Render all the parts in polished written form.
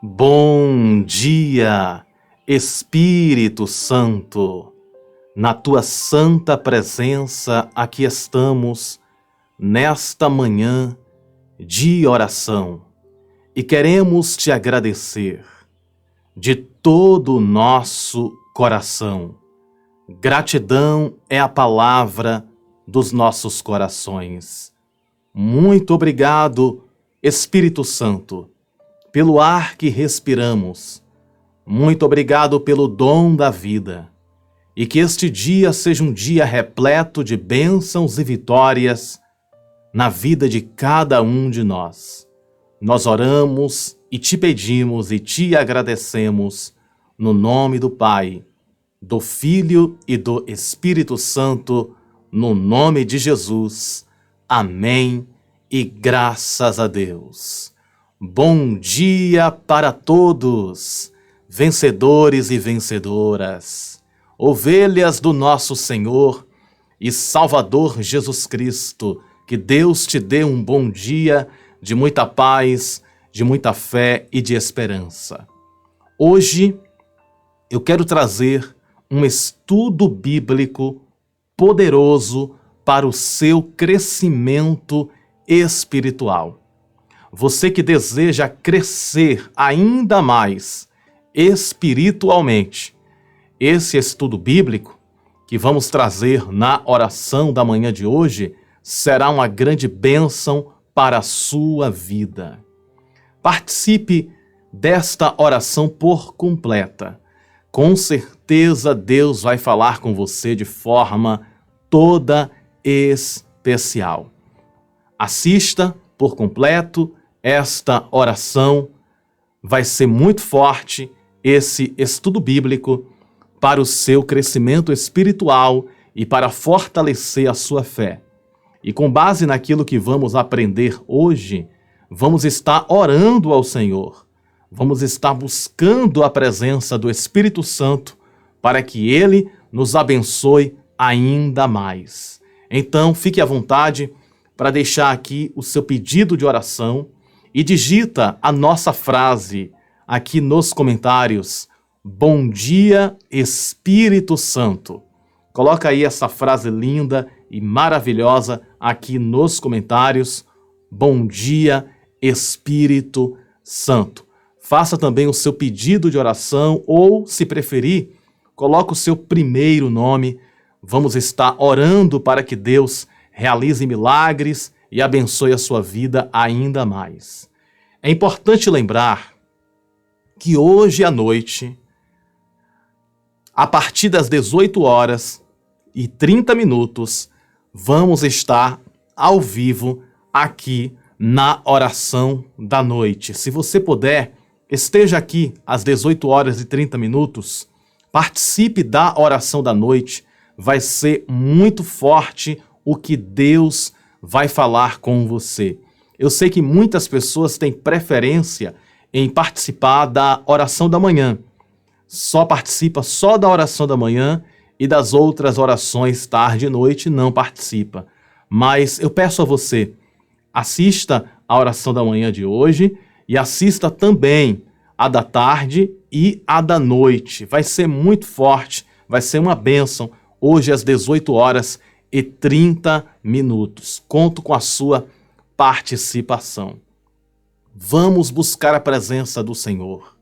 Bom dia, Espírito Santo. Na tua santa presença aqui estamos nesta manhã de oração e queremos te agradecer de todo o nosso coração. Gratidão é a palavra dos nossos corações. Muito obrigado, Espírito Santo, pelo ar que respiramos. Muito obrigado pelo dom da vida. E que este dia seja um dia repleto de bênçãos e vitórias na vida de cada um de nós. Nós oramos e te pedimos e te agradecemos no nome do Pai, do Filho e do Espírito Santo, no nome de Jesus. Amém e graças a Deus. Bom dia para todos, vencedores e vencedoras, ovelhas do nosso Senhor e Salvador Jesus Cristo. Que Deus te dê um bom dia de muita paz, de muita fé e de esperança. Hoje eu quero trazer um estudo bíblico poderoso para o seu crescimento espiritual. Você que deseja crescer ainda mais espiritualmente, esse estudo bíblico que vamos trazer na oração da manhã de hoje será uma grande bênção para a sua vida. Participe desta oração por completa. Com certeza Deus vai falar com você de forma toda especial. Assista por completo esta oração. Vai ser muito forte esse estudo bíblico para o seu crescimento espiritual e para fortalecer a sua fé. E com base naquilo que vamos aprender hoje, vamos estar orando ao Senhor. Vamos estar buscando a presença do Espírito Santo para que Ele nos abençoe ainda mais. Então, fique à vontade para deixar aqui o seu pedido de oração e digita a nossa frase aqui nos comentários. Bom dia, Espírito Santo. Coloca aí essa frase linda e maravilhosa aqui nos comentários. Bom dia, Espírito Santo. Faça também o seu pedido de oração ou, se preferir, coloque o seu primeiro nome. Vamos estar orando para que Deus realize milagres e abençoe a sua vida ainda mais. É importante lembrar que hoje à noite, a partir das 18h30, vamos estar ao vivo aqui na oração da noite. Se você puder, esteja aqui às 18h30, participe da oração da noite. Vai ser muito forte o que Deus vai falar com você. Eu sei que muitas pessoas têm preferência em participar da oração da manhã. Só participa só da oração da manhã e das outras orações tarde e noite não participa. Mas eu peço a você, assista a oração da manhã de hoje e assista também a da tarde e a da noite. Vai ser muito forte, vai ser uma bênção hoje às 18h30. Conto com a sua participação. Vamos buscar a presença do Senhor.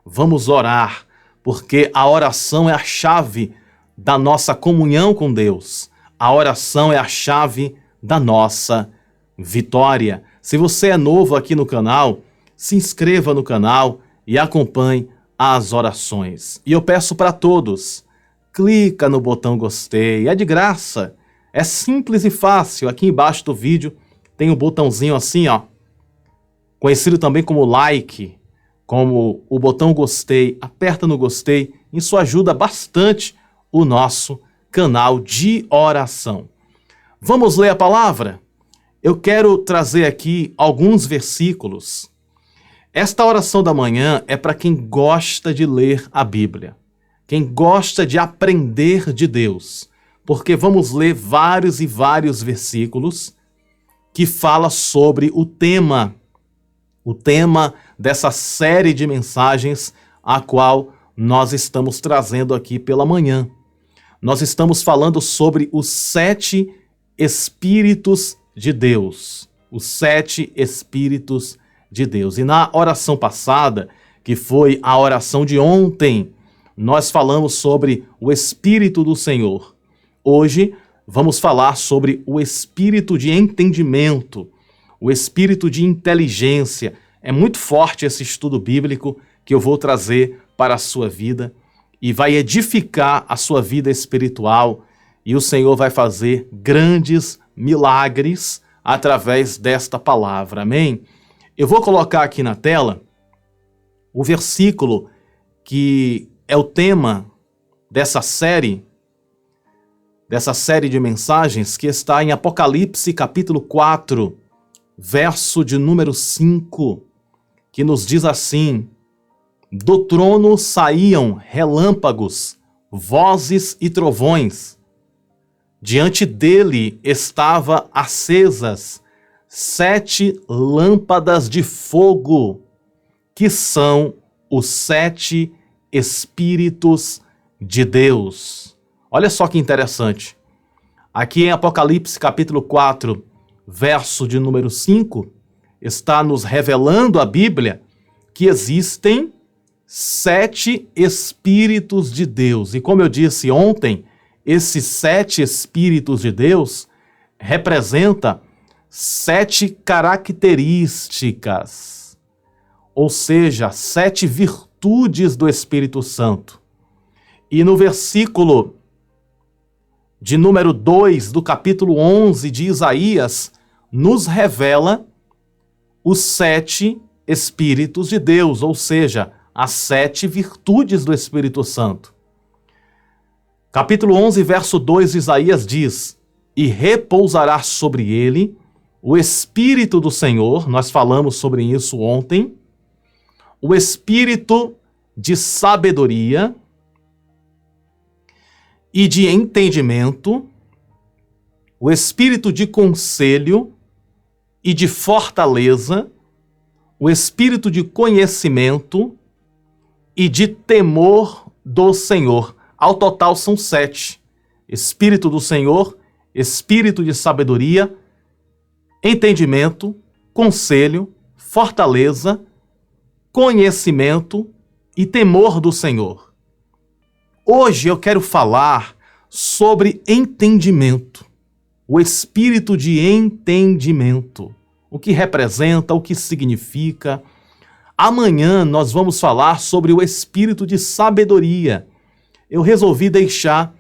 Vamos orar, porque a oração é a chave da nossa comunhão com Deus. A oração é a chave da nossa vitória. Se você é novo aqui no canal, se inscreva no canal e acompanhe as orações. E eu peço para todos, clica no botão gostei, é de graça, é simples e fácil. Aqui embaixo do vídeo tem um botãozinho assim, ó, conhecido também como like, como o botão gostei. Aperta no gostei, isso ajuda bastante o nosso canal de oração. Vamos ler a palavra? Eu quero trazer aqui alguns versículos. Esta oração da manhã é para quem gosta de ler a Bíblia, quem gosta de aprender de Deus, porque vamos ler vários e vários versículos que fala sobre o tema dessa série de mensagens a qual nós estamos trazendo aqui pela manhã. Nós estamos falando sobre os 7 Espíritos de Deus. Os 7 Espíritos de Deus. E na oração passada, que foi a oração de ontem, nós falamos sobre o Espírito do Senhor. Hoje, vamos falar sobre o Espírito de entendimento, o Espírito de inteligência. É muito forte esse estudo bíblico que eu vou trazer para a sua vida e vai edificar a sua vida espiritual, e o Senhor vai fazer grandes milagres através desta palavra, amém? Eu vou colocar aqui na tela o versículo que é o tema dessa série de mensagens, que está em Apocalipse capítulo 4, verso de número 5, que nos diz assim: do trono saíam relâmpagos, vozes e trovões. Diante dele estavam acesas 7 lâmpadas de fogo, que são os 7 Espíritos de Deus. Olha só que interessante. Aqui em Apocalipse capítulo 4, verso de número 5, está nos revelando a Bíblia que existem 7 Espíritos de Deus. E como eu disse ontem, esses 7 Espíritos de Deus representam 7 características, ou seja, 7 virtudes do Espírito Santo. E no versículo de número 2 do capítulo 11 de Isaías, nos revela os 7 Espíritos de Deus, ou seja, as 7 virtudes do Espírito Santo. Capítulo 11, verso 2 de Isaías diz: e repousará sobre ele o Espírito do Senhor, nós falamos sobre isso ontem, o Espírito de sabedoria e de entendimento, o Espírito de conselho e de fortaleza, o Espírito de conhecimento e de temor do Senhor. Ao total são 7. Espírito do Senhor, Espírito de sabedoria, entendimento, conselho, fortaleza, conhecimento e temor do Senhor. Hoje eu quero falar sobre entendimento, o Espírito de entendimento, o que representa, o que significa. Amanhã nós vamos falar sobre o Espírito de sabedoria. Eu resolvi deixar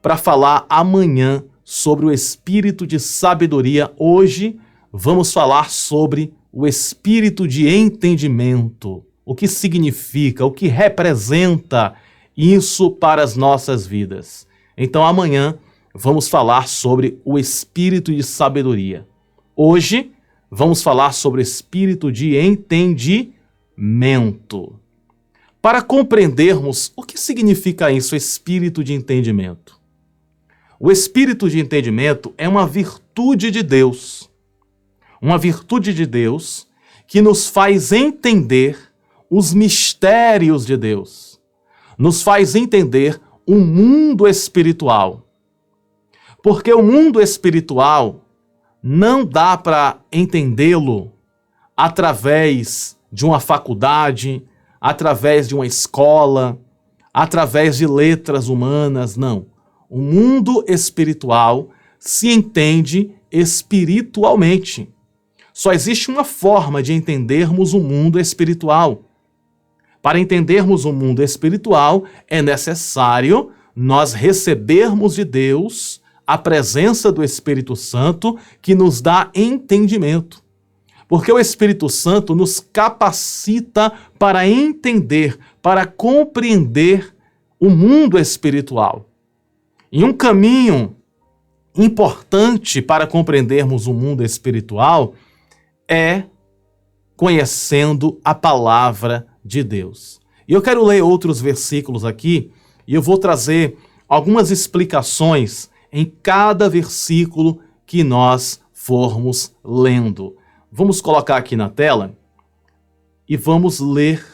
para falar amanhã sobre o Espírito de sabedoria. Hoje vamos falar sobre o Espírito de entendimento, o que significa, o que representa isso para as nossas vidas. Então amanhã vamos falar sobre o Espírito de sabedoria. Hoje vamos falar sobre o Espírito de entendimento. Para compreendermos o que significa isso, Espírito de entendimento. O Espírito de entendimento é uma virtude de Deus. Uma virtude de Deus que nos faz entender os mistérios de Deus. Nos faz entender o mundo espiritual. Porque o mundo espiritual não dá para entendê-lo através de uma faculdade, através de uma escola, através de letras humanas, não. O mundo espiritual se entende espiritualmente. Só existe uma forma de entendermos o mundo espiritual. Para entendermos o mundo espiritual, é necessário nós recebermos de Deus a presença do Espírito Santo, que nos dá entendimento. Porque o Espírito Santo nos capacita para entender, para compreender o mundo espiritual. E um caminho importante para compreendermos o mundo espiritual é conhecendo a palavra de Deus. E eu quero ler outros versículos aqui, e eu vou trazer algumas explicações em cada versículo que nós formos lendo. Vamos colocar aqui na tela e vamos ler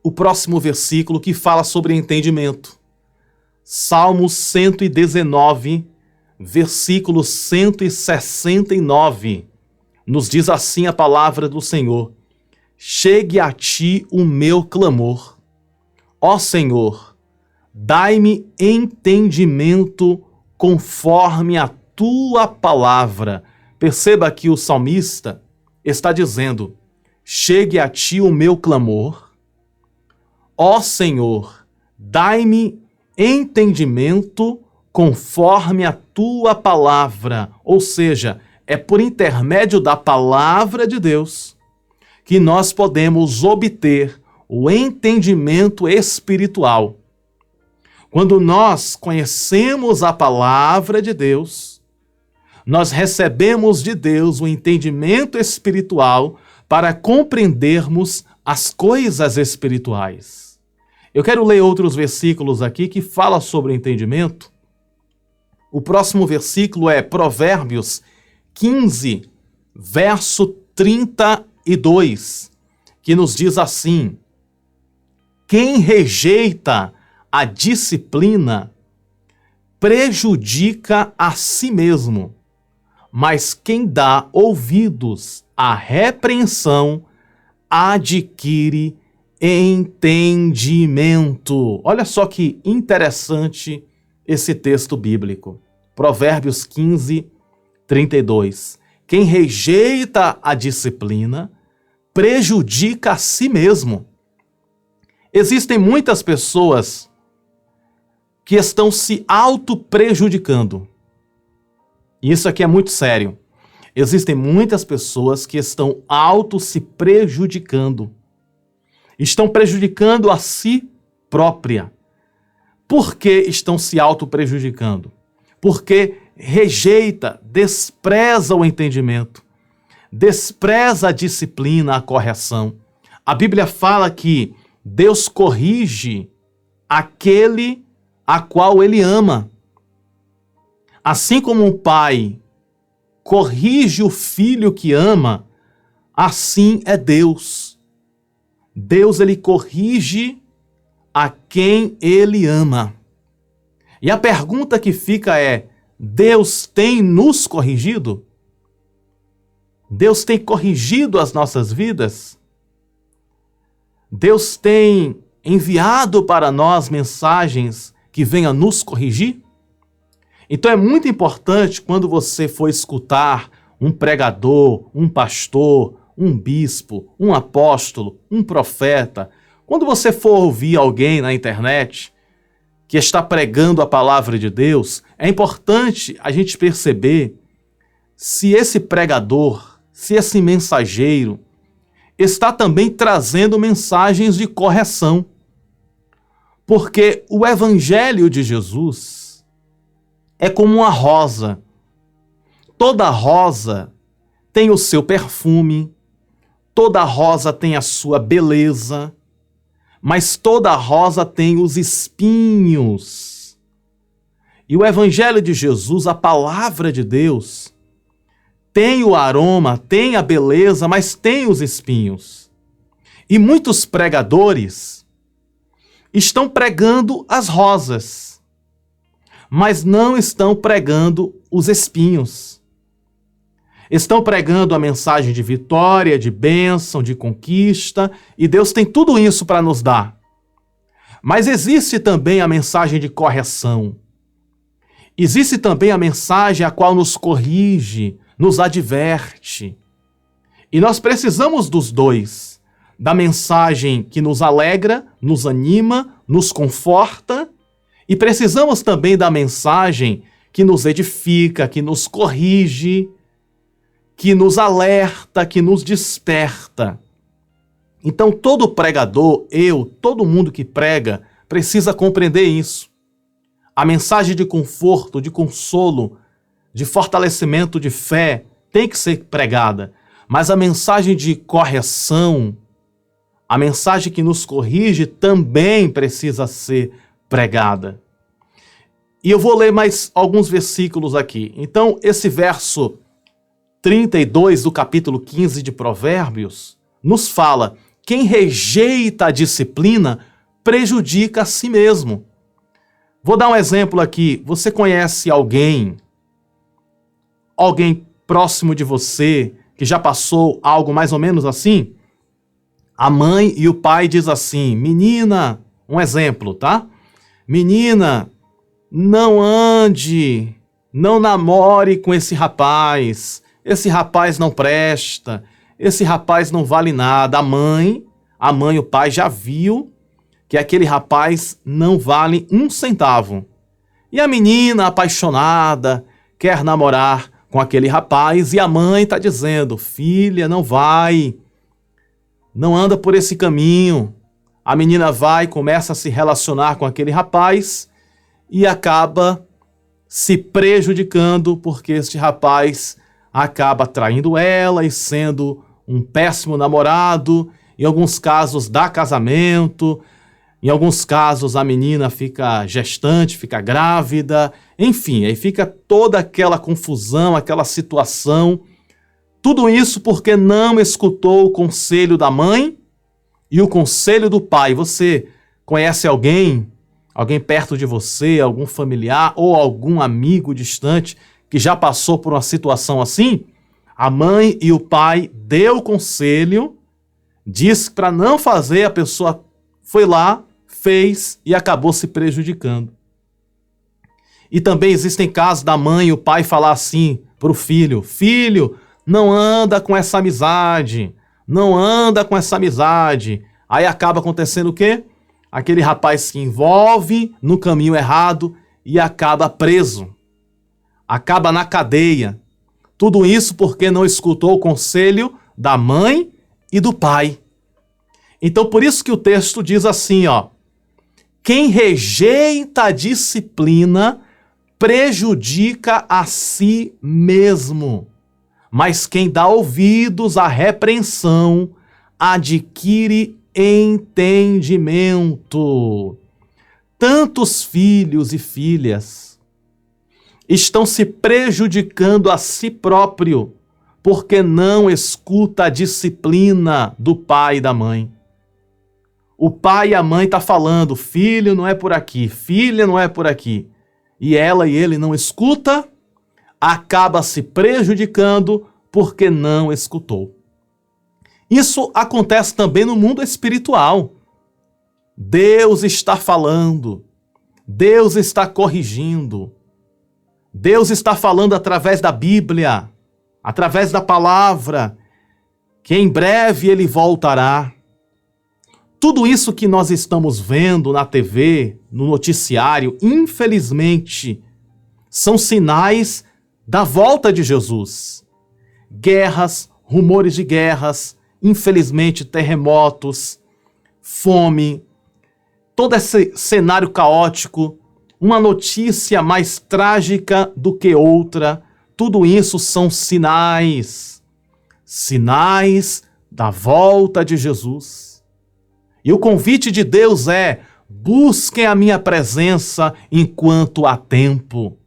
o próximo versículo que fala sobre entendimento. Salmos 119, versículo 169, nos diz assim a palavra do Senhor: chegue a ti o meu clamor. Ó Senhor, dai-me entendimento conforme a tua palavra. Perceba que o salmista está dizendo: chegue a ti o meu clamor. Ó Senhor, dai-me entendimento conforme a tua palavra. Ou seja, é por intermédio da palavra de Deus que nós podemos obter o entendimento espiritual. Quando nós conhecemos a palavra de Deus, nós recebemos de Deus o entendimento espiritual para compreendermos as coisas espirituais. Eu quero ler outros versículos aqui que falam sobre o entendimento. O próximo versículo é Provérbios 15, verso 32, que nos diz assim: quem rejeita a disciplina prejudica a si mesmo, mas quem dá ouvidos à repreensão adquire entendimento. Olha só que interessante esse texto bíblico. Provérbios 15, 32. Quem rejeita a disciplina prejudica a si mesmo. Existem muitas pessoas que estão se auto-prejudicando. E isso aqui é muito sério. Existem muitas pessoas que estão se prejudicando. Estão prejudicando a si própria. Por que estão se auto-prejudicando? Porque rejeita, despreza o entendimento, despreza a disciplina, a correção. A Bíblia fala que Deus corrige aquele a qual ele ama. Assim como um pai corrige o filho que ama, assim é Deus. Deus, ele corrige a quem ele ama. E a pergunta que fica é: Deus tem nos corrigido? Deus tem corrigido as nossas vidas? Deus tem enviado para nós mensagens que venham nos corrigir? Então é muito importante, quando você for escutar um pregador, um pastor, um bispo, um apóstolo, um profeta, quando você for ouvir alguém na internet que está pregando a palavra de Deus, é importante a gente perceber se esse pregador, se esse mensageiro está também trazendo mensagens de correção. Porque o Evangelho de Jesus é como uma rosa. Toda rosa tem o seu perfume, toda rosa tem a sua beleza, mas toda rosa tem os espinhos. E o Evangelho de Jesus, a palavra de Deus, tem o aroma, tem a beleza, mas tem os espinhos. E muitos pregadores estão pregando as rosas, mas não estão pregando os espinhos. Estão pregando a mensagem de vitória, de bênção, de conquista, e Deus tem tudo isso para nos dar. Mas existe também a mensagem de correção. Existe também a mensagem a qual nos corrige, nos adverte. E nós precisamos dos dois. Da mensagem que nos alegra, nos anima, nos conforta, e precisamos também da mensagem que nos edifica, que nos corrige, que nos alerta, que nos desperta. Então todo pregador, todo mundo que prega, precisa compreender isso. A mensagem de conforto, de consolo, de fortalecimento de fé tem que ser pregada, mas a mensagem de correção, a mensagem que nos corrige também precisa ser pregada. E eu vou ler mais alguns versículos aqui. Então, esse verso 32 do capítulo 15 de Provérbios nos fala: quem rejeita a disciplina prejudica a si mesmo. Vou dar um exemplo aqui. Você conhece alguém próximo de você que já passou algo mais ou menos assim? A mãe e o pai diz assim: menina, um exemplo, tá? Menina, não ande, não namore com esse rapaz não presta, esse rapaz não vale nada. A mãe e o pai já viu que aquele rapaz não vale um centavo. E a menina apaixonada quer namorar com aquele rapaz e a mãe está dizendo: filha, não vai, não anda por esse caminho. A menina vai, começa a se relacionar com aquele rapaz e acaba se prejudicando porque este rapaz acaba traindo ela e sendo um péssimo namorado. Em alguns casos dá casamento, em alguns casos a menina fica gestante, fica grávida, enfim, aí fica toda aquela confusão, aquela situação. Tudo isso porque não escutou o conselho da mãe e o conselho do pai. Você conhece alguém perto de você, algum familiar ou algum amigo distante que já passou por uma situação assim? A mãe e o pai deu o conselho, disse para não fazer, a pessoa foi lá, fez e acabou se prejudicando. E também existem casos da mãe e o pai falar assim para o filho: filho, não anda com essa amizade, não anda com essa amizade. Aí acaba acontecendo o quê? Aquele rapaz se envolve no caminho errado e acaba preso, acaba na cadeia. Tudo isso porque não escutou o conselho da mãe e do pai. Então por isso que o texto diz assim, ó: quem rejeita a disciplina prejudica a si mesmo, mas quem dá ouvidos à repreensão adquire entendimento. Tantos filhos e filhas estão se prejudicando a si próprio porque não escuta a disciplina do pai e da mãe. O pai e a mãe estão falando: filho, não é por aqui, filha, não é por aqui. E ela e ele não escuta, acaba se prejudicando porque não escutou. Isso acontece também no mundo espiritual. Deus está falando, Deus está corrigindo, Deus está falando através da Bíblia, através da palavra, que em breve Ele voltará. Tudo isso que nós estamos vendo na TV, no noticiário, infelizmente, são sinais da volta de Jesus. Guerras, rumores de guerras, infelizmente terremotos, fome, todo esse cenário caótico, uma notícia mais trágica do que outra, tudo isso são sinais da volta de Jesus. E o convite de Deus é: busquem a minha presença enquanto há tempo.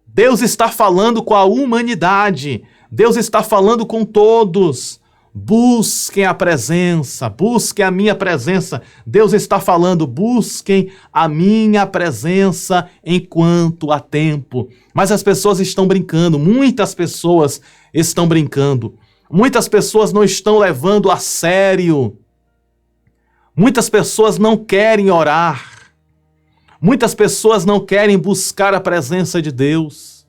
Deus está falando com a humanidade, Deus está falando com todos. Busquem a presença, busquem a minha presença. Deus está falando: busquem a minha presença enquanto há tempo. Mas as pessoas estão brincando, muitas pessoas estão brincando. Muitas pessoas não estão levando a sério. Muitas pessoas não querem orar. Muitas pessoas não querem buscar a presença de Deus.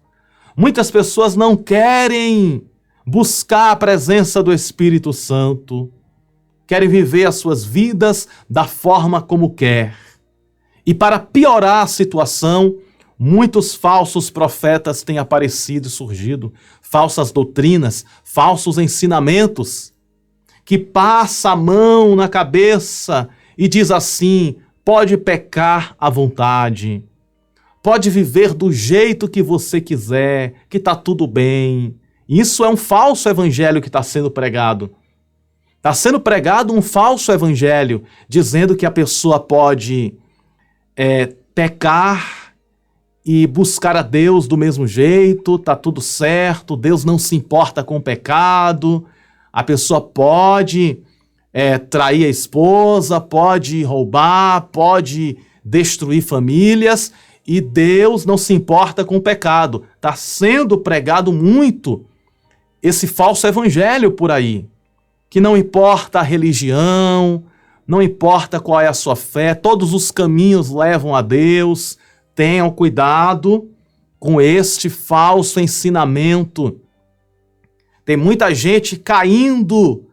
Muitas pessoas não querem buscar a presença do Espírito Santo. Querem viver as suas vidas da forma como quer. E para piorar a situação, muitos falsos profetas têm aparecido e surgido. Falsas doutrinas, falsos ensinamentos, que passa a mão na cabeça e diz assim: pode pecar à vontade, pode viver do jeito que você quiser, que está tudo bem. Isso é um falso evangelho que está sendo pregado. Está sendo pregado um falso evangelho, dizendo que a pessoa pode pecar e buscar a Deus do mesmo jeito, está tudo certo, Deus não se importa com o pecado. A pessoa pode trair a esposa, pode roubar, pode destruir famílias, e Deus não se importa com o pecado. Está sendo pregado muito esse falso evangelho por aí, que não importa a religião, não importa qual é a sua fé, todos os caminhos levam a Deus. Tenham cuidado com este falso ensinamento. Tem muita gente caindo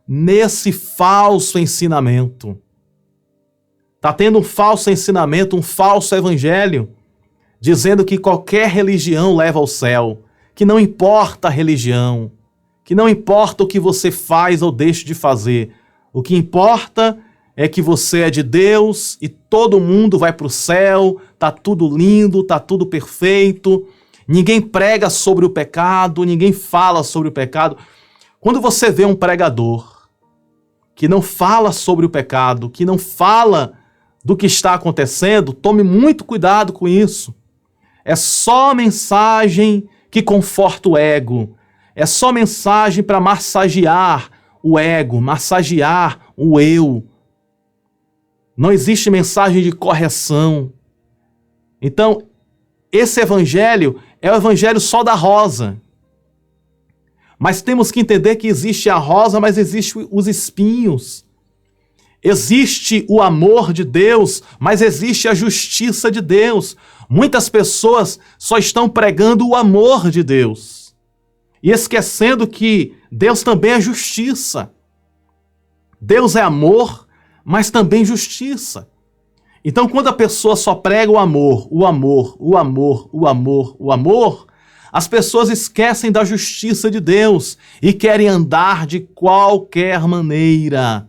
nesse falso ensinamento. Está tendo um falso ensinamento, um falso evangelho, dizendo que qualquer religião leva ao céu, que não importa a religião, que não importa o que você faz ou deixa de fazer. O que importa é que você é de Deus e todo mundo vai para o céu, tá tudo lindo, tá tudo perfeito, ninguém prega sobre o pecado, ninguém fala sobre o pecado. Quando você vê um pregador que não fala sobre o pecado, que não fala do que está acontecendo, tome muito cuidado com isso. É só mensagem que conforta o ego, é só mensagem para massagear o ego, massagear o eu. Não existe mensagem de correção. Então, esse evangelho é o evangelho só da rosa. Mas temos que entender que existe a rosa, mas existe os espinhos. Existe o amor de Deus, mas existe a justiça de Deus. Muitas pessoas só estão pregando o amor de Deus e esquecendo que Deus também é justiça. Deus é amor, mas também justiça. Então, quando a pessoa só prega o amor, o amor, o amor, o amor, o amor, as pessoas esquecem da justiça de Deus e querem andar de qualquer maneira.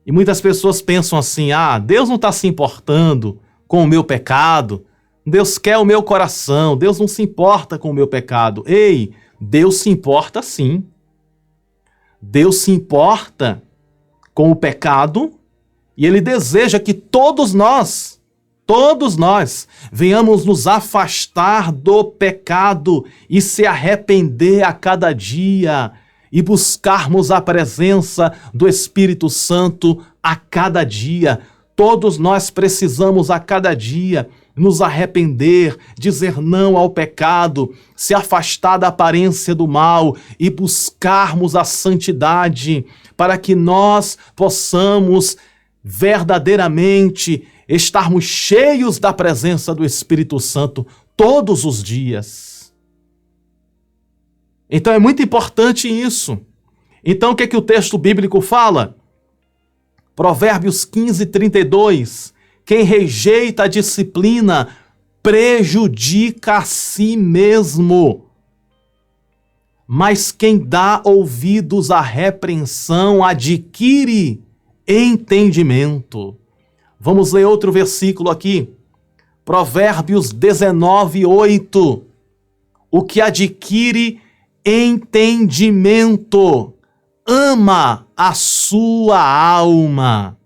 E muitas pessoas pensam assim, Deus não está se importando com o meu pecado, Deus quer o meu coração, Deus não se importa com o meu pecado. Ei, Deus se importa sim. Deus se importa com o pecado e Ele deseja que todos nós, venhamos nos afastar do pecado e se arrepender a cada dia e buscarmos a presença do Espírito Santo a cada dia. Todos nós precisamos a cada dia nos arrepender, dizer não ao pecado, se afastar da aparência do mal e buscarmos a santidade para que nós possamos verdadeiramente estarmos cheios da presença do Espírito Santo todos os dias. Então é muito importante isso. Então o que é que o texto bíblico fala? Provérbios 15:32. Quem rejeita a disciplina prejudica a si mesmo. Mas quem dá ouvidos à repreensão adquire entendimento. Vamos ler outro versículo aqui. Provérbios 19:8. O que adquire entendimento ama a sua alma.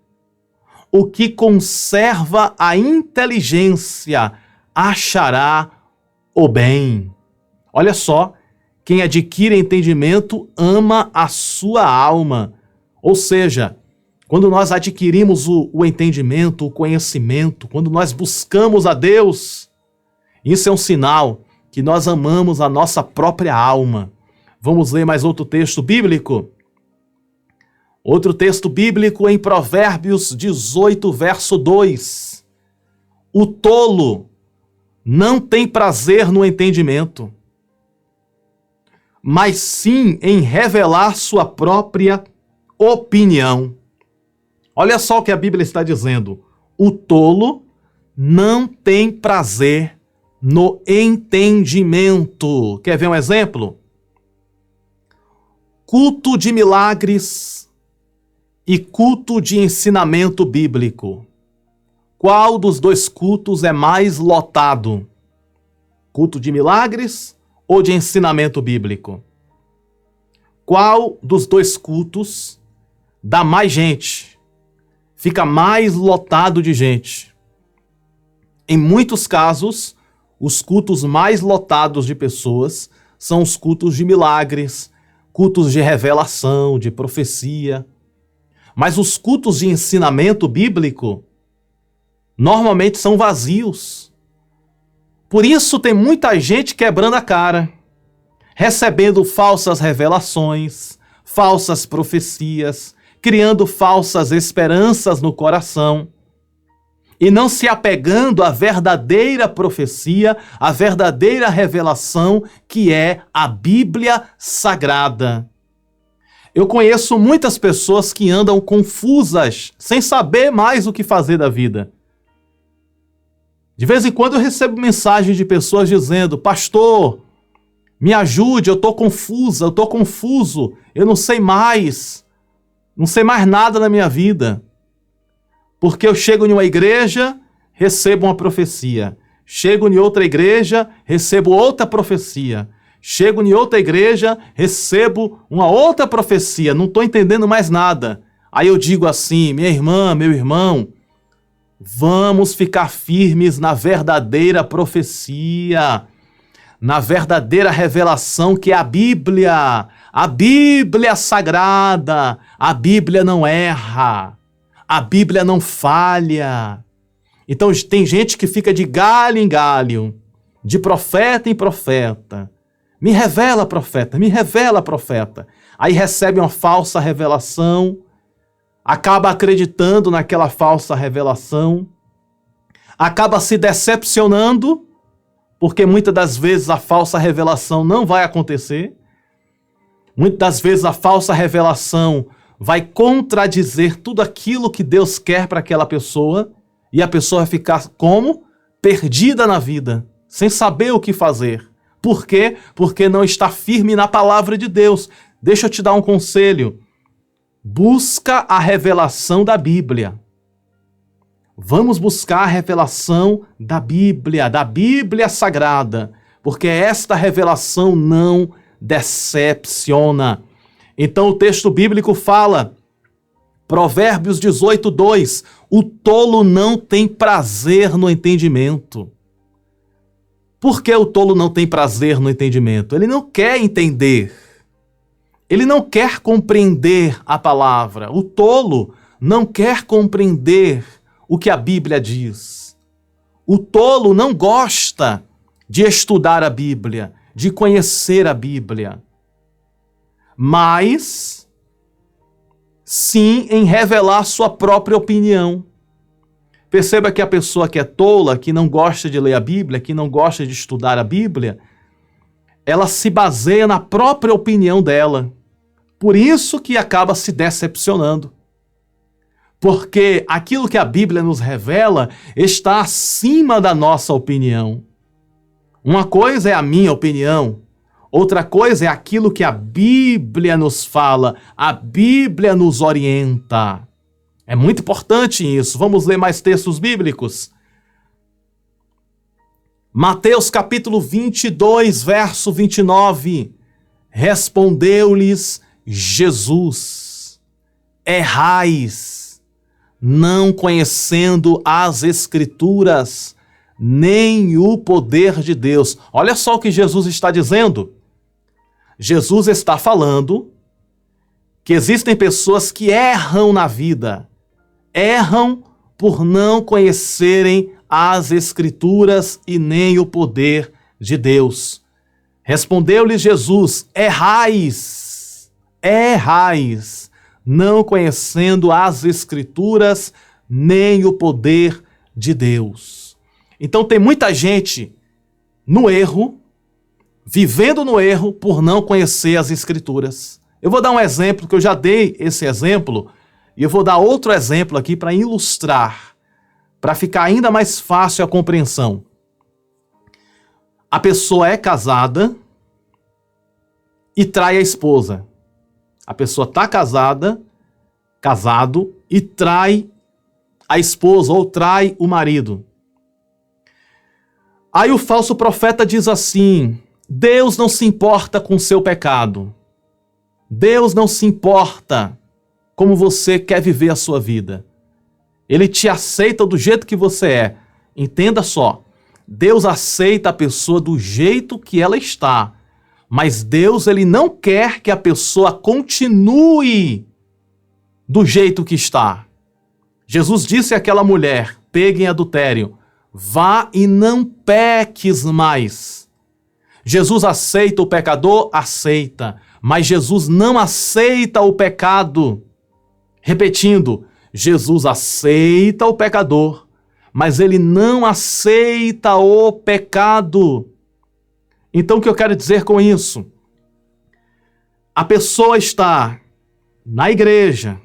O que conserva a inteligência achará o bem. Olha só, quem adquire entendimento ama a sua alma. Ou seja, quando nós adquirimos o entendimento, o conhecimento, quando nós buscamos a Deus, isso é um sinal que nós amamos a nossa própria alma. Vamos ler mais outro texto bíblico? Outro texto bíblico em Provérbios 18, verso 2. O tolo não tem prazer no entendimento, mas sim em revelar sua própria opinião. Olha só o que a Bíblia está dizendo. O tolo não tem prazer no entendimento. Quer ver um exemplo? Culto de milagres e culto de ensinamento bíblico. Qual dos dois cultos é mais lotado? Culto de milagres ou de ensinamento bíblico? Qual dos dois cultos dá mais gente? Fica mais lotado de gente? Em muitos casos, os cultos mais lotados de pessoas são os cultos de milagres, cultos de revelação, de profecia. Mas os cultos de ensinamento bíblico normalmente são vazios. Por isso tem muita gente quebrando a cara, recebendo falsas revelações, falsas profecias, criando falsas esperanças no coração e não se apegando à verdadeira profecia, à verdadeira revelação que é a Bíblia Sagrada. Eu conheço muitas pessoas que andam confusas, sem saber mais o que fazer da vida. De vez em quando eu recebo mensagens de pessoas dizendo: pastor, me ajude, eu estou confusa, eu estou confuso, eu não sei mais nada na minha vida. Porque eu chego em uma igreja, recebo uma profecia. Chego em outra igreja, recebo outra profecia. Chego em outra igreja, recebo uma outra profecia. Não estou entendendo mais nada. Aí eu digo assim: minha irmã, meu irmão, vamos ficar firmes na verdadeira profecia, na verdadeira revelação que é a Bíblia Sagrada. A Bíblia não erra, a Bíblia não falha. Então tem gente que fica de galho em galho, de profeta em profeta. Me revela, profeta, me revela, profeta. Aí recebe uma falsa revelação, acaba acreditando naquela falsa revelação, acaba se decepcionando, porque muitas das vezes a falsa revelação não vai acontecer. Muitas das vezes a falsa revelação vai contradizer tudo aquilo que Deus quer para aquela pessoa, e a pessoa vai ficar como? Perdida na vida, sem saber o que fazer. Por quê? Porque não está firme na palavra de Deus. Deixa eu te dar um conselho. Busca a revelação da Bíblia. Vamos buscar a revelação da Bíblia Sagrada, porque esta revelação não decepciona. Então o texto bíblico fala, Provérbios 18:2, o tolo não tem prazer no entendimento. Por que o tolo não tem prazer no entendimento? Ele não quer entender. Ele não quer compreender a palavra. O tolo não quer compreender o que a Bíblia diz. O tolo não gosta de estudar a Bíblia, de conhecer a Bíblia. Mas, sim, em revelar sua própria opinião. Perceba que a pessoa que é tola, que não gosta de ler a Bíblia, que não gosta de estudar a Bíblia, ela se baseia na própria opinião dela. Por isso que acaba se decepcionando. Porque aquilo que a Bíblia nos revela está acima da nossa opinião. Uma coisa é a minha opinião, outra coisa é aquilo que a Bíblia nos fala, a Bíblia nos orienta. É muito importante isso. Vamos ler mais textos bíblicos. Mateus capítulo 22, verso 29. Respondeu-lhes Jesus: errais, não conhecendo as Escrituras, nem o poder de Deus. Olha só o que Jesus está dizendo. Jesus está falando que existem pessoas que erram na vida. Erram por não conhecerem as Escrituras e nem o poder de Deus. Respondeu-lhes Jesus: errais, não conhecendo as Escrituras nem o poder de Deus. Então tem muita gente no erro, vivendo no erro por não conhecer as Escrituras. Eu vou dar um exemplo, que eu já dei esse exemplo, e eu vou dar outro exemplo aqui para ilustrar, para ficar ainda mais fácil a compreensão. A pessoa é casada e trai a esposa. A pessoa está casado e trai a esposa ou trai o marido. Aí o falso profeta diz assim: Deus não se importa com o seu pecado. Deus não se importa como você quer viver a sua vida. Ele te aceita do jeito que você é. Entenda só, Deus aceita a pessoa do jeito que ela está, Mas Deus, ele não quer que a pessoa continue do jeito que está. Jesus disse àquela mulher, pega em adultério, vá e não peques mais. Jesus aceita o pecador? Aceita. Mas Jesus não aceita o pecado. Repetindo, Jesus aceita o pecador, mas ele não aceita o pecado. Então, o que eu quero dizer com isso? A pessoa está na igreja,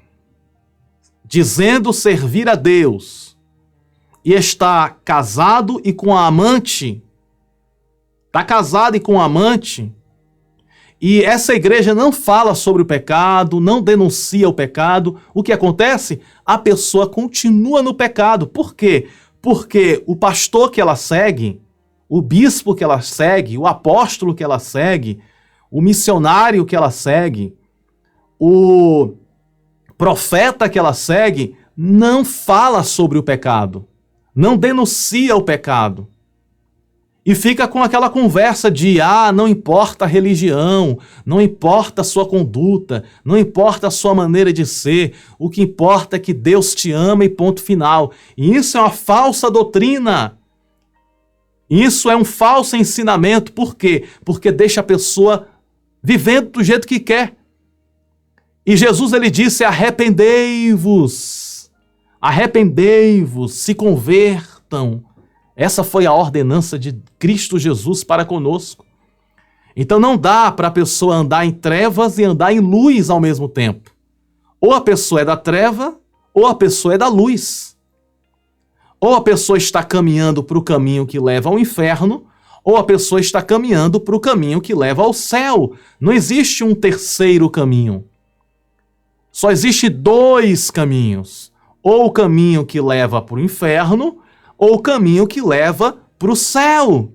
dizendo servir a Deus, e está casado e com a amante, está casado e com a amante, e essa igreja não fala sobre o pecado, não denuncia o pecado. O que acontece? A pessoa continua no pecado. Por quê? Porque o pastor que ela segue, o bispo que ela segue, o apóstolo que ela segue, o missionário que ela segue, o profeta que ela segue, não fala sobre o pecado, não denuncia o pecado. E fica com aquela conversa de, não importa a religião, não importa a sua conduta, não importa a sua maneira de ser, o que importa é que Deus te ama e ponto final. E isso é uma falsa doutrina. Isso é um falso ensinamento. Por quê? Porque deixa a pessoa vivendo do jeito que quer. E Jesus, ele disse, arrependei-vos, se convertam. Essa foi a ordenança de Cristo Jesus para conosco. Então não dá para a pessoa andar em trevas e andar em luz ao mesmo tempo. Ou a pessoa é da treva, ou a pessoa é da luz. Ou a pessoa está caminhando para o caminho que leva ao inferno, ou a pessoa está caminhando para o caminho que leva ao céu. Não existe um terceiro caminho. Só existe dois caminhos. Ou o caminho que leva para o inferno, ou o caminho que leva para o céu.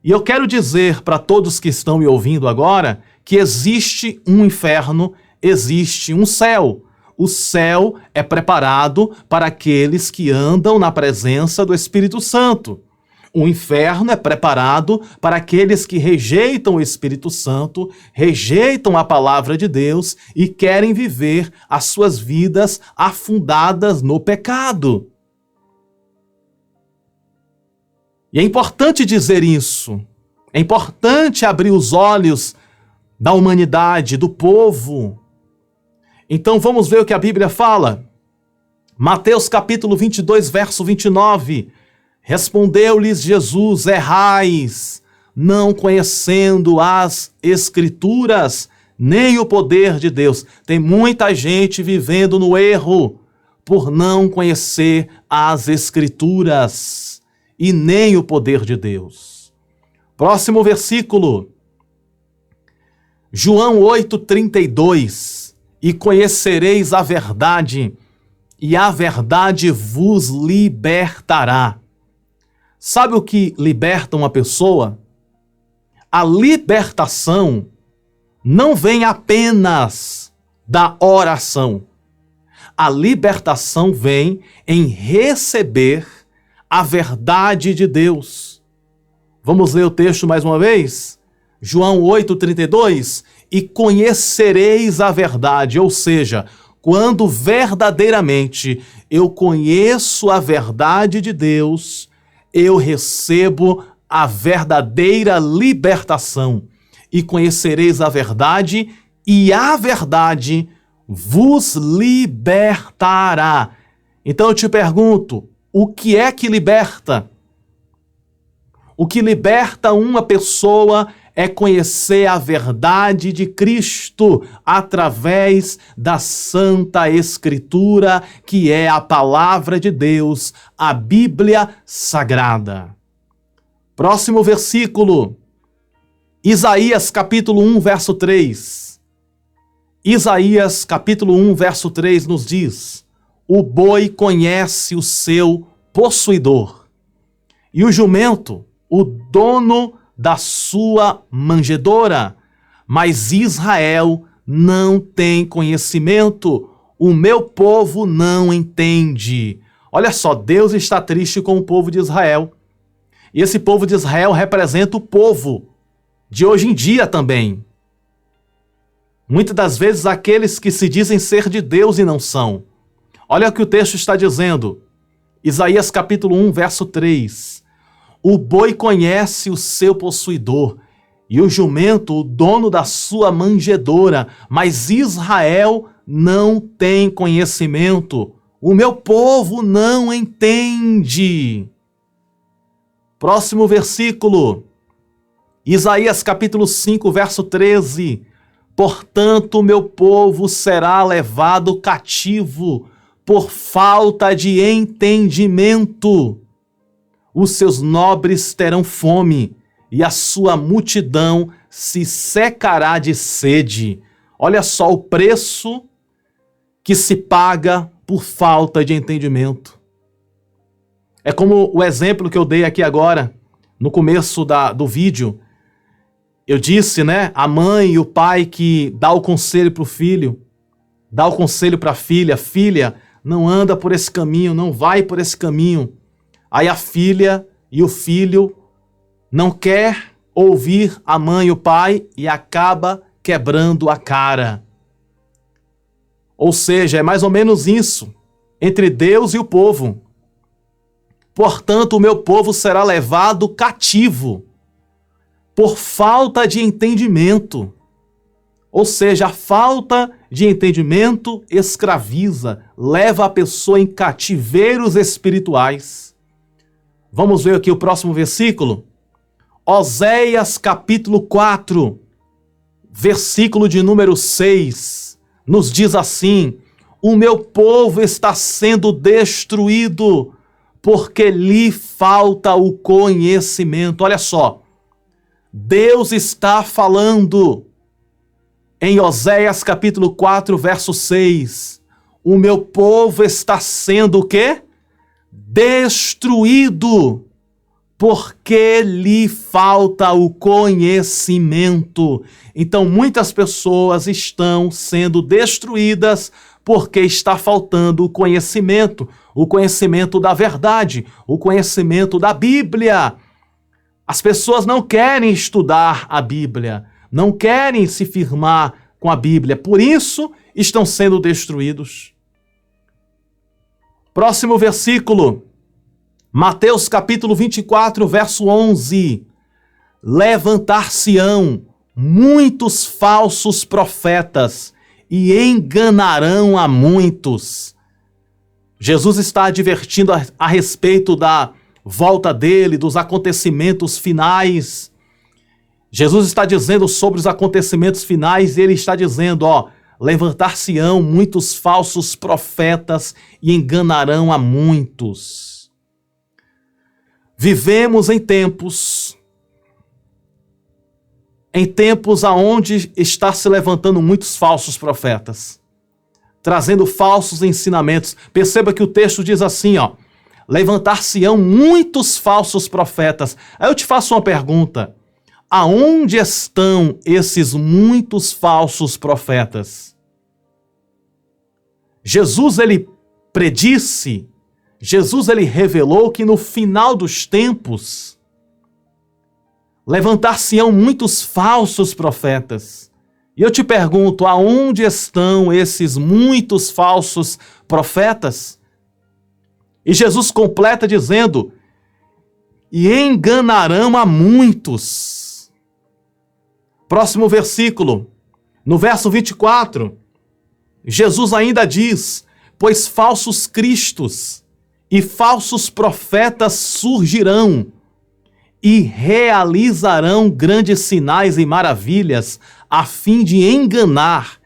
E eu quero dizer para todos que estão me ouvindo agora que existe um inferno, existe um céu. O céu é preparado para aqueles que andam na presença do Espírito Santo. O inferno é preparado para aqueles que rejeitam o Espírito Santo, rejeitam a palavra de Deus e querem viver as suas vidas afundadas no pecado. E é importante dizer isso. É importante abrir os olhos da humanidade, do povo. Então vamos ver o que a Bíblia fala. Mateus capítulo 22, verso 29. Respondeu-lhes Jesus, errais, não conhecendo as Escrituras, nem o poder de Deus. Tem muita gente vivendo no erro por não conhecer as Escrituras e nem o poder de Deus. Próximo versículo. João 8:32. E conhecereis a verdade, e a verdade vos libertará. Sabe o que liberta uma pessoa? A libertação não vem apenas da oração. A libertação vem em receber a verdade de Deus. Vamos ler o texto mais uma vez? João 8:32. E conhecereis a verdade, ou seja, quando verdadeiramente eu conheço a verdade de Deus, eu recebo a verdadeira libertação. E conhecereis a verdade, e a verdade vos libertará. Então eu te pergunto, o que é que liberta? O que liberta uma pessoa é conhecer a verdade de Cristo através da Santa Escritura, que é a palavra de Deus, a Bíblia Sagrada. Próximo versículo, Isaías capítulo 1, verso 3. Isaías capítulo 1, verso 3 nos diz: o boi conhece o seu possuidor, e o jumento, o dono da sua manjedoura, mas Israel não tem conhecimento, o meu povo não entende. Olha só, Deus está triste com o povo de Israel. E esse povo de Israel representa o povo. de hoje em dia também. Muitas das vezes aqueles que se dizem ser de Deus e não são. Olha o que o texto está dizendo. Isaías capítulo 1, verso 3. O boi conhece o seu possuidor, e o jumento o dono da sua manjedoura, mas Israel não tem conhecimento. O meu povo não entende. Próximo versículo. Isaías capítulo 5, verso 13. Portanto, meu povo será levado cativo por falta de entendimento. Os seus nobres terão fome e a sua multidão se secará de sede. Olha só o preço que se paga por falta de entendimento. É como o exemplo que eu dei aqui agora, no começo do vídeo. Eu disse, né, a mãe e o pai que dá o conselho para o filho, dá o conselho para a filha, filha, não anda por esse caminho, não vai por esse caminho. Aí a filha e o filho não quer ouvir a mãe e o pai e acaba quebrando a cara. Ou seja, é mais ou menos isso, entre Deus e o povo. Portanto, o meu povo será levado cativo por falta de entendimento. Ou seja, a falta de entendimento escraviza, leva a pessoa em cativeiros espirituais. Vamos ver aqui o próximo versículo? Oséias capítulo 4, versículo de número 6, nos diz assim: o meu povo está sendo destruído porque lhe falta o conhecimento. Olha só, Deus está falando em Oséias capítulo 4, verso 6. O meu povo está sendo o quê? Destruído porque lhe falta o conhecimento. Então, muitas pessoas estão sendo destruídas porque está faltando o conhecimento da verdade, o conhecimento da Bíblia. As pessoas não querem estudar a Bíblia, não querem se firmar com a Bíblia, por isso estão sendo destruídos. Próximo versículo. Mateus capítulo 24, verso 11. Levantar-se-ão muitos falsos profetas e enganarão a muitos. Jesus está advertindo a respeito da volta dele, dos acontecimentos finais. Jesus está dizendo sobre os acontecimentos finais e ele está dizendo, levantar-se-ão muitos falsos profetas e enganarão a muitos. Vivemos em tempos aonde está se levantando muitos falsos profetas, trazendo falsos ensinamentos. Perceba que o texto diz assim, levantar-se-ão muitos falsos profetas. Aí eu te faço uma pergunta, aonde estão esses muitos falsos profetas? Jesus, ele predisse, Jesus, ele revelou que no final dos tempos levantar-se-ão muitos falsos profetas. E eu te pergunto, aonde estão esses muitos falsos profetas? E Jesus completa dizendo, e enganarão a muitos. Próximo versículo, no verso 24, Jesus ainda diz, pois falsos cristos e falsos profetas surgirão e realizarão grandes sinais e maravilhas a fim de enganar,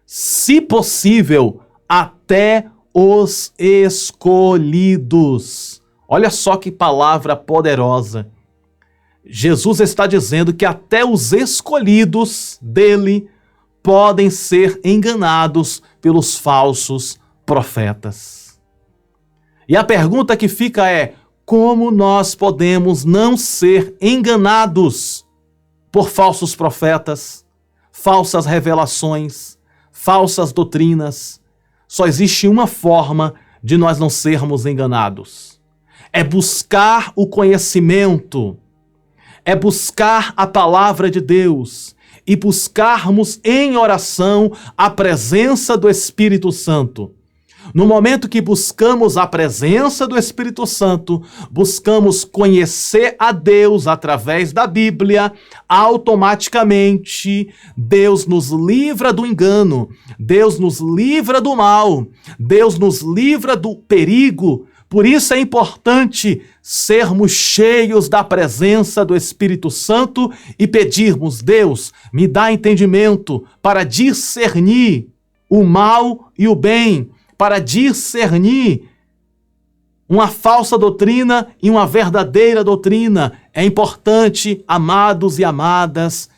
se possível, até os escolhidos. Olha só que palavra poderosa. Jesus está dizendo que até os escolhidos dele podem ser enganados pelos falsos profetas. E a pergunta que fica é, como nós podemos não ser enganados por falsos profetas, falsas revelações, falsas doutrinas? Só existe uma forma de nós não sermos enganados. É buscar o conhecimento, é buscar a palavra de Deus e buscarmos em oração a presença do Espírito Santo. No momento que buscamos a presença do Espírito Santo, buscamos conhecer a Deus através da Bíblia, automaticamente Deus nos livra do engano, Deus nos livra do mal, Deus nos livra do perigo. Por isso é importante sermos cheios da presença do Espírito Santo e pedirmos: Deus, me dá entendimento para discernir o mal e o bem, para discernir uma falsa doutrina e uma verdadeira doutrina. É importante, amados e amadas,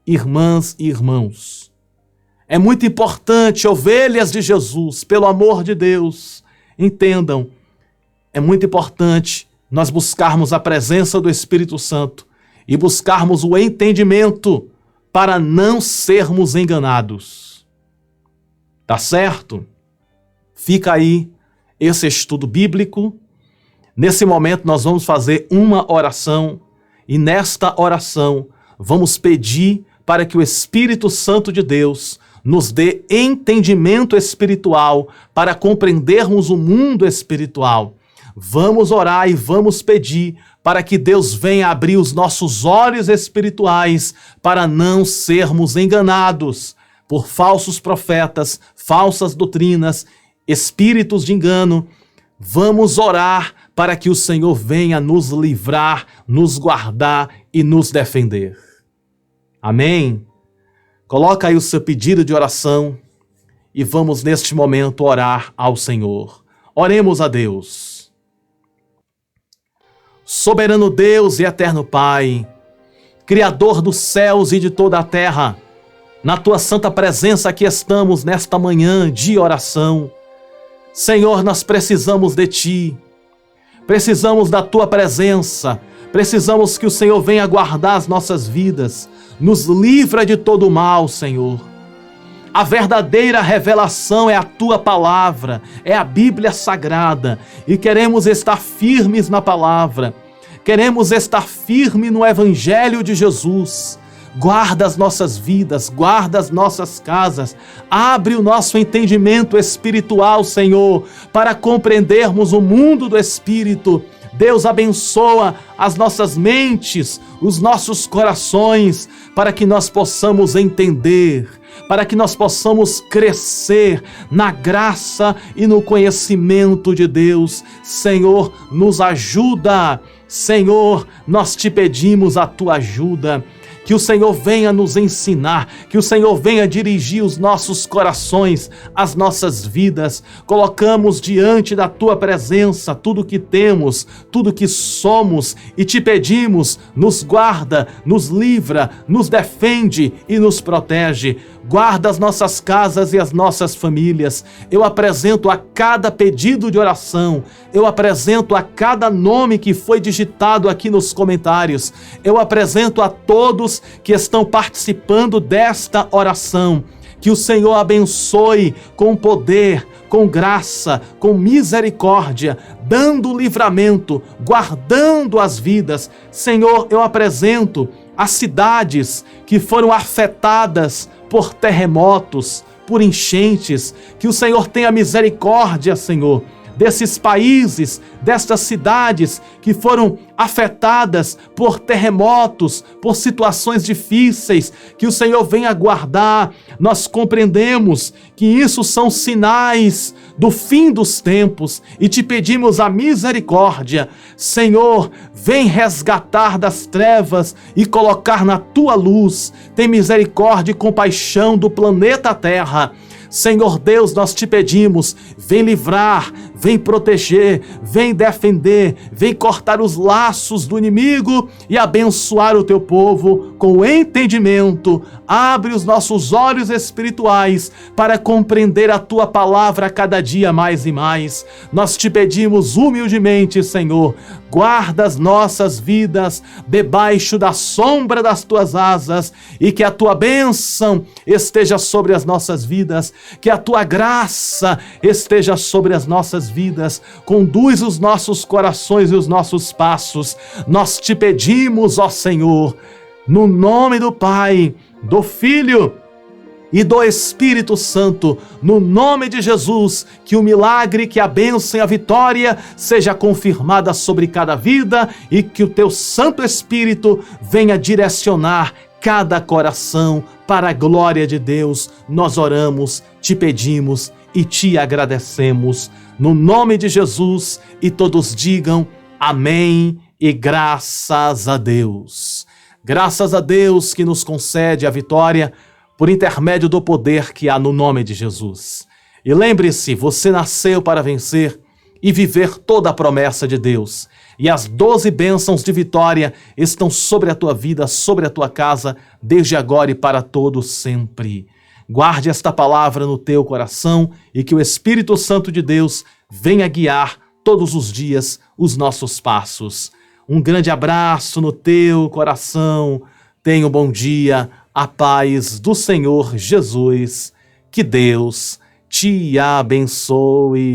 irmãs e irmãos. É muito importante, ovelhas de Jesus, pelo amor de Deus, entendam, é muito importante nós buscarmos a presença do Espírito Santo e buscarmos o entendimento para não sermos enganados. Tá certo? Fica aí esse estudo bíblico. Nesse momento nós vamos fazer uma oração e nesta oração vamos pedir para que o Espírito Santo de Deus nos dê entendimento espiritual para compreendermos o mundo espiritual. Vamos orar e vamos pedir para que Deus venha abrir os nossos olhos espirituais para não sermos enganados por falsos profetas, falsas doutrinas, espíritos de engano. Vamos orar para que o Senhor venha nos livrar, nos guardar e nos defender. Amém? Coloca aí o seu pedido de oração e vamos neste momento orar ao Senhor. Oremos a Deus. Soberano Deus e eterno Pai, Criador dos céus e de toda a terra, na tua santa presença aqui estamos nesta manhã de oração. Senhor, nós precisamos de Ti, precisamos da Tua presença, precisamos que o Senhor venha guardar as nossas vidas, nos livra de todo o mal, Senhor. A verdadeira revelação é a Tua palavra, é a Bíblia Sagrada, e queremos estar firmes na palavra, queremos estar firmes no Evangelho de Jesus. Guarda as nossas vidas, guarda as nossas casas, abre o nosso entendimento espiritual, Senhor, para compreendermos o mundo do Espírito. Deus, abençoa as nossas mentes, os nossos corações, para que nós possamos entender, para que nós possamos crescer na graça e no conhecimento de Deus. Senhor, nos ajuda. Senhor, nós te pedimos a tua ajuda. Que o Senhor venha nos ensinar, que o Senhor venha dirigir os nossos corações, as nossas vidas. Colocamos diante da Tua presença tudo que temos, tudo que somos e te pedimos, nos guarda, nos livra, nos defende e nos protege. Guarda as nossas casas e as nossas famílias. Eu apresento a cada pedido de oração, eu apresento a cada nome que foi digitado aqui nos comentários, eu apresento a todos que estão participando desta oração. Que o Senhor abençoe com poder, com graça, com misericórdia, dando livramento, guardando as vidas. Senhor, eu apresento as cidades que foram afetadas por terremotos, por enchentes. Que o Senhor tenha misericórdia, Senhor, desses países, destas cidades que foram afetadas por terremotos, por situações difíceis, que o Senhor venha guardar. Nós compreendemos que isso são sinais do fim dos tempos e te pedimos a misericórdia. Senhor, vem resgatar das trevas e colocar na tua luz. Tem misericórdia e compaixão do planeta Terra. Senhor Deus, nós te pedimos, vem livrar, vem proteger, vem defender, vem cortar os laços do inimigo e abençoar o teu povo com entendimento. Abre os nossos olhos espirituais para compreender a tua palavra cada dia mais e mais. Nós te pedimos humildemente, Senhor, guarda as nossas vidas debaixo da sombra das tuas asas e que a tua bênção esteja sobre as nossas vidas, que a tua graça esteja sobre as nossas vidas, conduz os nossos corações e os nossos passos. Nós te pedimos, ó Senhor, no nome do Pai, do Filho e do Espírito Santo, no nome de Jesus, que o milagre, que a bênção e a vitória seja confirmada sobre cada vida e que o teu Santo Espírito venha direcionar cada coração para a glória de Deus. Nós oramos, te pedimos e te agradecemos, no nome de Jesus, e todos digam amém e graças a Deus. Graças a Deus que nos concede a vitória por intermédio do poder que há no nome de Jesus. E lembre-se, você nasceu para vencer e viver toda a promessa de Deus. E as 12 bênçãos de vitória estão sobre a tua vida, sobre a tua casa, desde agora e para todo sempre. Guarde esta palavra no teu coração e que o Espírito Santo de Deus venha guiar todos os dias os nossos passos. Um grande abraço no teu coração. Tenha um bom dia. A paz do Senhor Jesus, que Deus te abençoe.